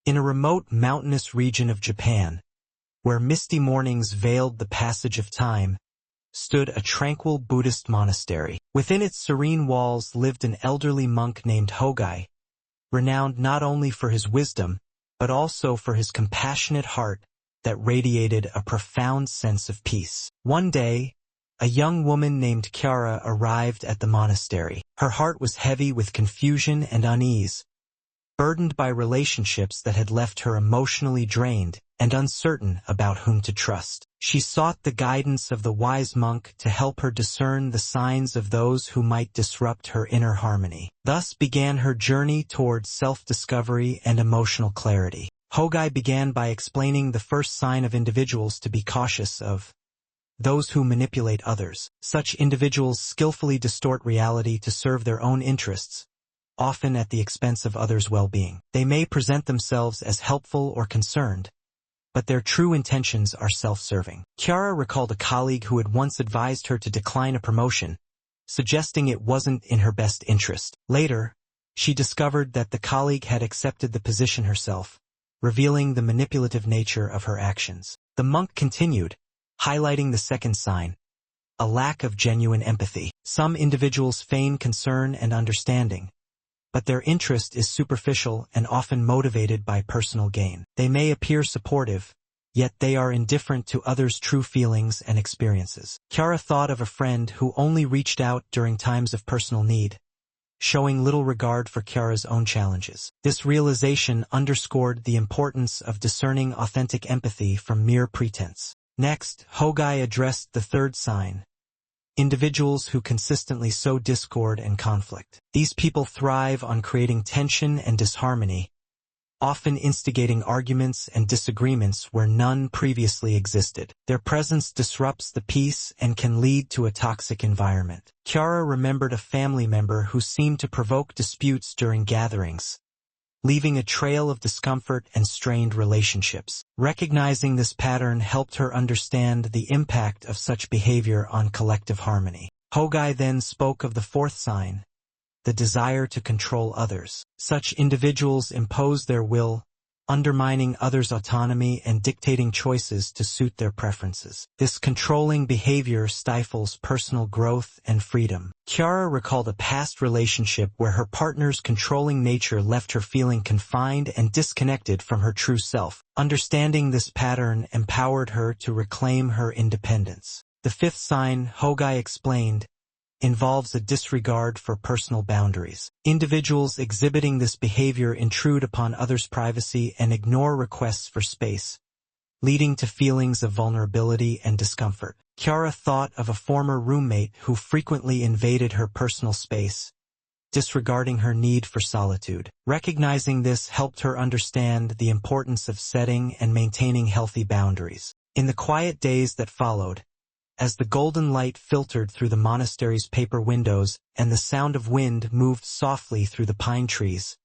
In a remote mountainous region of Japan, where misty mornings veiled the passage of time, stood a tranquil Buddhist monastery. Within its serene walls lived an elderly monk named Hogai, renowned not only for his wisdom, but also for his compassionate heart that radiated a profound sense of peace. One day, a young woman named Chiara arrived at the monastery. Her heart was heavy with confusion and unease, burdened by relationships that had left her emotionally drained and uncertain about whom to trust. She sought the guidance of the wise monk to help her discern the signs of those who might disrupt her inner harmony. Thus began her journey towards self-discovery and emotional clarity. Hogai began by explaining the first sign of individuals to be cautious of: those who manipulate others. Such individuals skillfully distort reality to serve their own interests, often at the expense of others' well-being. They may present themselves as helpful or concerned, but their true intentions are self-serving. Chiara recalled a colleague who had once advised her to decline a promotion, suggesting it wasn't in her best interest. Later, she discovered that the colleague had accepted the position herself, revealing the manipulative nature of her actions. The monk continued, highlighting the second sign: a lack of genuine empathy. Some individuals feign concern and understanding, but their interest is superficial and often motivated by personal gain. They may appear supportive, yet they are indifferent to others' true feelings and experiences. Chiara thought of a friend who only reached out during times of personal need, showing little regard for Chiara's own challenges. This realization underscored the importance of discerning authentic empathy from mere pretense. Next, Hogai addressed the third sign: individuals who consistently sow discord and conflict. These people thrive on creating tension and disharmony, often instigating arguments and disagreements where none previously existed. Their presence disrupts the peace and can lead to a toxic environment. Chiara remembered a family member who seemed to provoke disputes during gatherings, leaving a trail of discomfort and strained relationships. Recognizing this pattern helped her understand the impact of such behavior on collective harmony. Hogai then spoke of the fourth sign: the desire to control others. Such individuals impose their will, undermining others' autonomy and dictating choices to suit their preferences. This controlling behavior stifles personal growth and freedom. Chiara recalled a past relationship where her partner's controlling nature left her feeling confined and disconnected from her true self. Understanding this pattern empowered her to reclaim her independence. The fifth sign, Hogai explained, involves a disregard for personal boundaries. Individuals exhibiting this behavior intrude upon others' privacy and ignore requests for space, leading to feelings of vulnerability and discomfort. Chiara thought of a former roommate who frequently invaded her personal space, disregarding her need for solitude. Recognizing this helped her understand the importance of setting and maintaining healthy boundaries. In the quiet days that followed, as the golden light filtered through the monastery's paper windows and the sound of wind moved softly through the pine trees,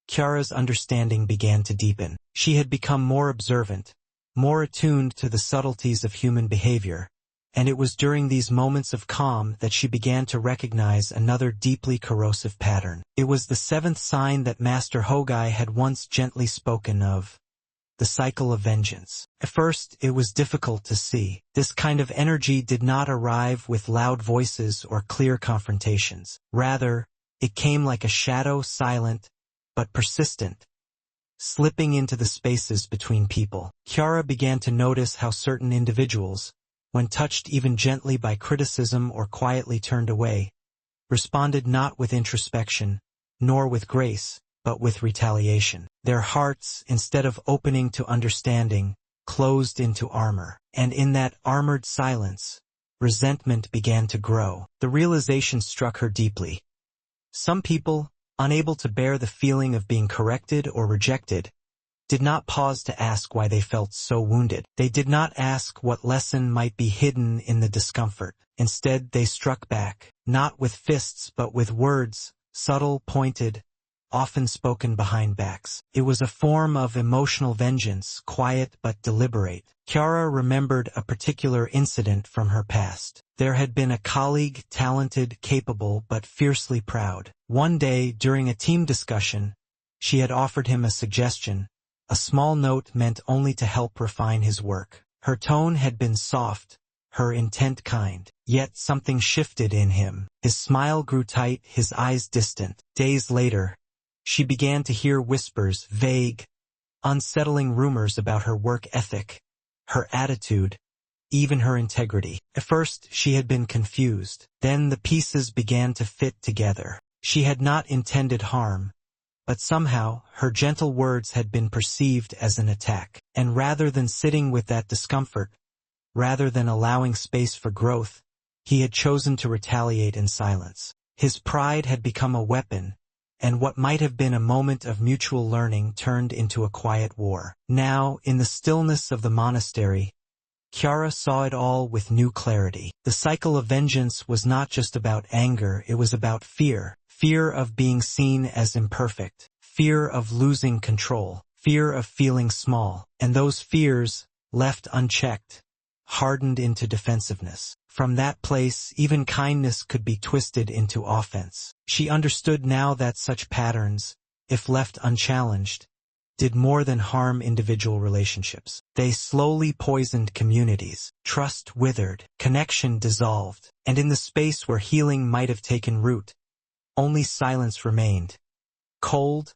Chiara's understanding began to deepen. She had become more observant, more attuned to the subtleties of human behavior, and it was during these moments of calm that she began to recognize another deeply corrosive pattern. It was the seventh sign that Master Hogai had once gently spoken of: the cycle of vengeance. At first, it was difficult to see. This kind of energy did not arrive with loud voices or clear confrontations. Rather, it came like a shadow, silent but persistent, slipping into the spaces between people. Chiara began to notice how certain individuals, when touched even gently by criticism or quietly turned away, responded not with introspection, nor with grace, but with retaliation. Their hearts, instead of opening to understanding, closed into armor. And in that armored silence, resentment began to grow. The realization struck her deeply. Some people, unable to bear the feeling of being corrected or rejected, did not pause to ask why they felt so wounded. They did not ask what lesson might be hidden in the discomfort. Instead, they struck back, not with fists but with words, subtle, pointed, often spoken behind backs. It was a form of emotional vengeance, quiet but deliberate. Chiara remembered a particular incident from her past. There had been a colleague, talented, capable, but fiercely proud. One day, during a team discussion, she had offered him a suggestion, a small note meant only to help refine his work. Her tone had been soft, her intent kind. Yet something shifted in him. His smile grew tight, his eyes distant. Days later, she began to hear whispers, vague, unsettling rumors about her work ethic, her attitude, even her integrity. At first, she had been confused. Then the pieces began to fit together. She had not intended harm, but somehow her gentle words had been perceived as an attack. And rather than sitting with that discomfort, rather than allowing space for growth, he had chosen to retaliate in silence. His pride had become a weapon, and what might have been a moment of mutual learning turned into a quiet war. Now, in the stillness of the monastery, Chiara saw it all with new clarity. The cycle of vengeance was not just about anger, it was about fear. Fear of being seen as imperfect, fear of losing control, fear of feeling small, and those fears, left unchecked, hardened into defensiveness. From that place, even kindness could be twisted into offense. She understood now that such patterns, if left unchallenged, did more than harm individual relationships. They slowly poisoned communities. Trust withered, connection dissolved, and in the space where healing might have taken root, only silence remained, cold,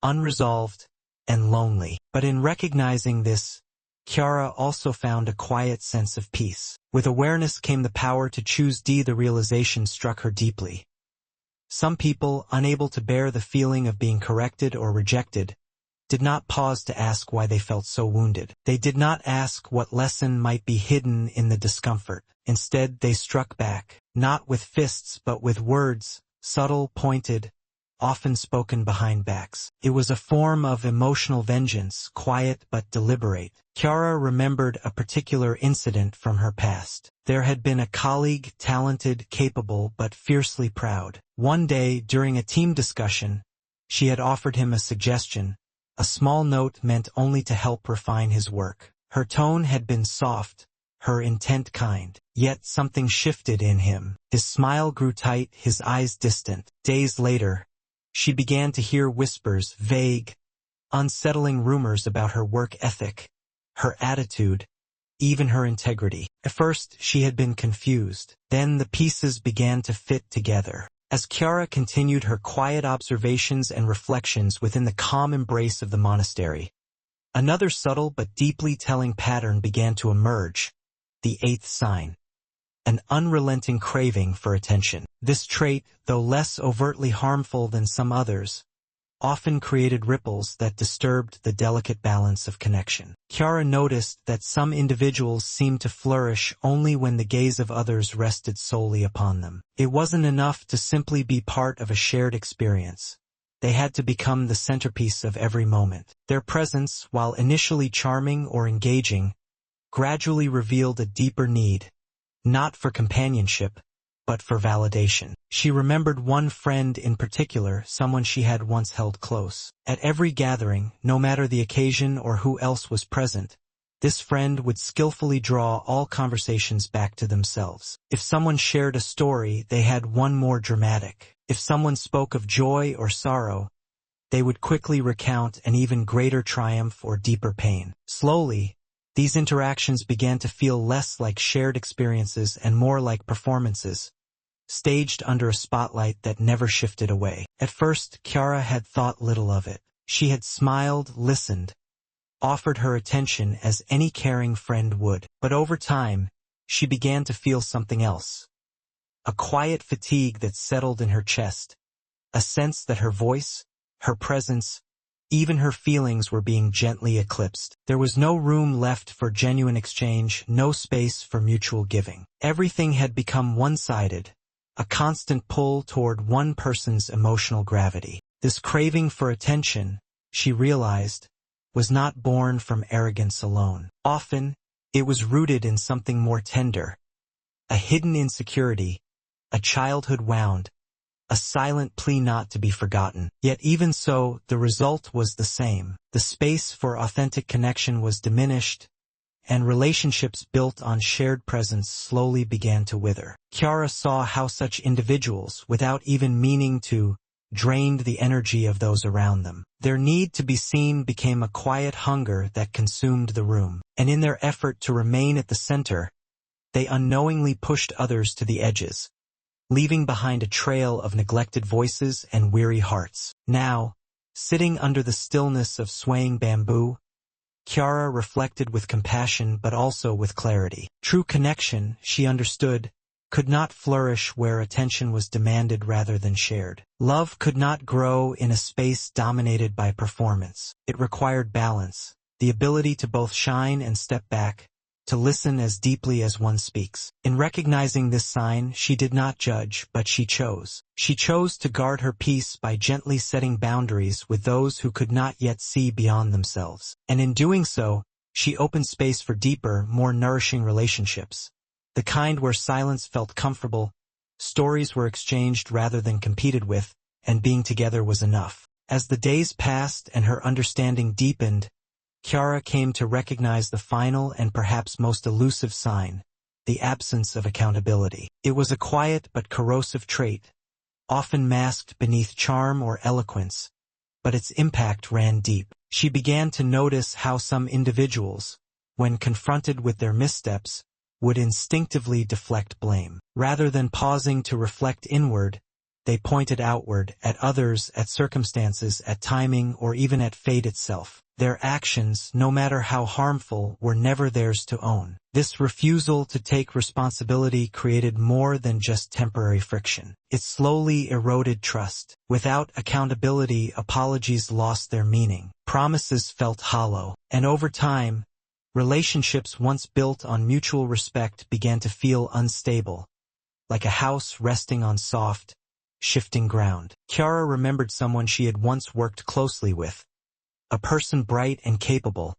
unresolved, and lonely. But in recognizing this, Chiara also found a quiet sense of peace. With awareness came the power to choose. The realization struck her deeply. Some people, unable to bear the feeling of being corrected or rejected, did not pause to ask why they felt so wounded. They did not ask what lesson might be hidden in the discomfort. Instead, they struck back, not with fists but with words, subtle, pointed, often spoken behind backs. It was a form of emotional vengeance, quiet but deliberate. Chiara remembered a particular incident from her past. There had been a colleague, talented, capable, but fiercely proud. One day, during a team discussion, she had offered him a suggestion, a small note meant only to help refine his work. Her tone had been soft, her intent kind. Yet something shifted in him. His smile grew tight, his eyes distant. Days later, she began to hear whispers, vague, unsettling rumors about her work ethic, her attitude, even her integrity. At first, she had been confused. Then the pieces began to fit together. As Chiara continued her quiet observations and reflections within the calm embrace of the monastery, another subtle but deeply telling pattern began to emerge, the eighth sign. An unrelenting craving for attention. This trait, though less overtly harmful than some others, often created ripples that disturbed the delicate balance of connection. Chiara noticed that some individuals seemed to flourish only when the gaze of others rested solely upon them. It wasn't enough to simply be part of a shared experience. They had to become the centerpiece of every moment. Their presence, while initially charming or engaging, gradually revealed a deeper need, not for companionship, but for validation. She remembered one friend in particular, someone she had once held close. At every gathering, no matter the occasion or who else was present, this friend would skillfully draw all conversations back to themselves. If someone shared a story, they had one more dramatic. If someone spoke of joy or sorrow, they would quickly recount an even greater triumph or deeper pain. Slowly, these interactions began to feel less like shared experiences and more like performances, staged under a spotlight that never shifted away. At first, Chiara had thought little of it. She had smiled, listened, offered her attention as any caring friend would. But over time, she began to feel something else. A quiet fatigue that settled in her chest, a sense that her voice, her presence, even her feelings were being gently eclipsed. There was no room left for genuine exchange, no space for mutual giving. Everything had become one-sided, a constant pull toward one person's emotional gravity. This craving for attention, she realized, was not born from arrogance alone. Often, it was rooted in something more tender, a hidden insecurity, a childhood wound, a silent plea not to be forgotten. Yet even so, the result was the same. The space for authentic connection was diminished, and relationships built on shared presence slowly began to wither. Chiara saw how such individuals, without even meaning to, drained the energy of those around them. Their need to be seen became a quiet hunger that consumed the room, and in their effort to remain at the center, they unknowingly pushed others to the edges, leaving behind a trail of neglected voices and weary hearts. Now, sitting under the stillness of swaying bamboo, Kiara reflected with compassion but also with clarity. True connection, she understood, could not flourish where attention was demanded rather than shared. Love could not grow in a space dominated by performance. It required balance, the ability to both shine and step back, to listen as deeply as one speaks. In recognizing this sign, she did not judge, but she chose. She chose to guard her peace by gently setting boundaries with those who could not yet see beyond themselves. And in doing so, she opened space for deeper, more nourishing relationships. The kind where silence felt comfortable, stories were exchanged rather than competed with, and being together was enough. As the days passed and her understanding deepened, Kiara came to recognize the final and perhaps most elusive sign, the absence of accountability. It was a quiet but corrosive trait, often masked beneath charm or eloquence, but its impact ran deep. She began to notice how some individuals, when confronted with their missteps, would instinctively deflect blame. Rather than pausing to reflect inward, they pointed outward, at others, at circumstances, at timing, or even at fate itself. Their actions, no matter how harmful, were never theirs to own. This refusal to take responsibility created more than just temporary friction. It slowly eroded trust. Without accountability, apologies lost their meaning. Promises felt hollow. And over time, relationships once built on mutual respect began to feel unstable, like a house resting on soft, shifting ground. Kiara remembered someone she had once worked closely with, a person bright and capable,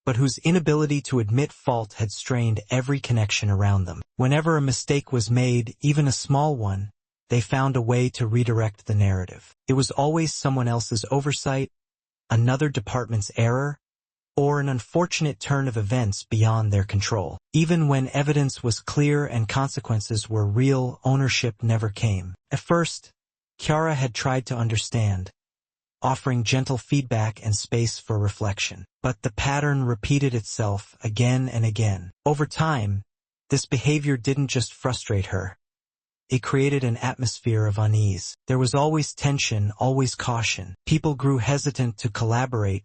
but whose inability to admit fault had strained every connection around them. Whenever a mistake was made, even a small one, they found a way to redirect the narrative. It was always someone else's oversight, another department's error, or an unfortunate turn of events beyond their control. Even when evidence was clear and consequences were real, ownership never came. At first, Kiara had tried to understand, offering gentle feedback and space for reflection. But the pattern repeated itself again and again. Over time, this behavior didn't just frustrate her. It created an atmosphere of unease. There was always tension, always caution. People grew hesitant to collaborate,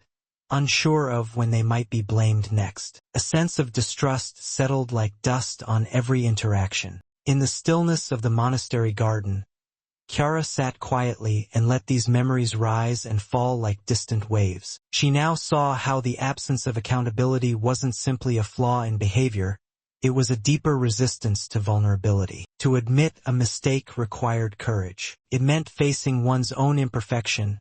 unsure of when they might be blamed next. A sense of distrust settled like dust on every interaction. In the stillness of the monastery garden, Kiara sat quietly and let these memories rise and fall like distant waves. She now saw how the absence of accountability wasn't simply a flaw in behavior, it was a deeper resistance to vulnerability. To admit a mistake required courage. It meant facing one's own imperfection,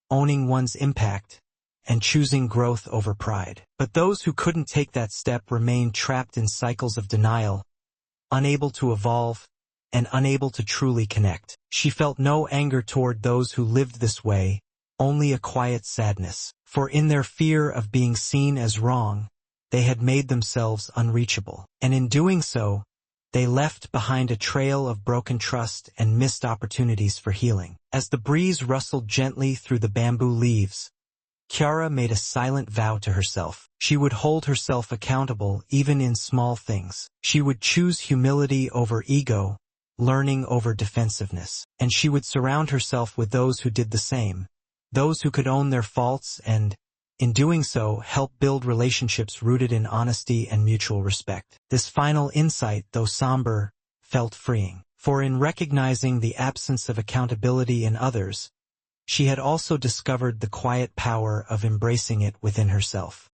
owning one's impact, and choosing growth over pride. But those who couldn't take that step remained trapped in cycles of denial, unable to evolve, and unable to truly connect. She felt no anger toward those who lived this way, only a quiet sadness. For in their fear of being seen as wrong, they had made themselves unreachable. And in doing so, they left behind a trail of broken trust and missed opportunities for healing. As the breeze rustled gently through the bamboo leaves, Kiara made a silent vow to herself. She would hold herself accountable even in small things. She would choose humility over ego, learning over defensiveness. And she would surround herself with those who did the same, those who could own their faults and, in doing so, help build relationships rooted in honesty and mutual respect. This final insight, though somber, felt freeing. For in recognizing the absence of accountability in others, she had also discovered the quiet power of embracing it within herself.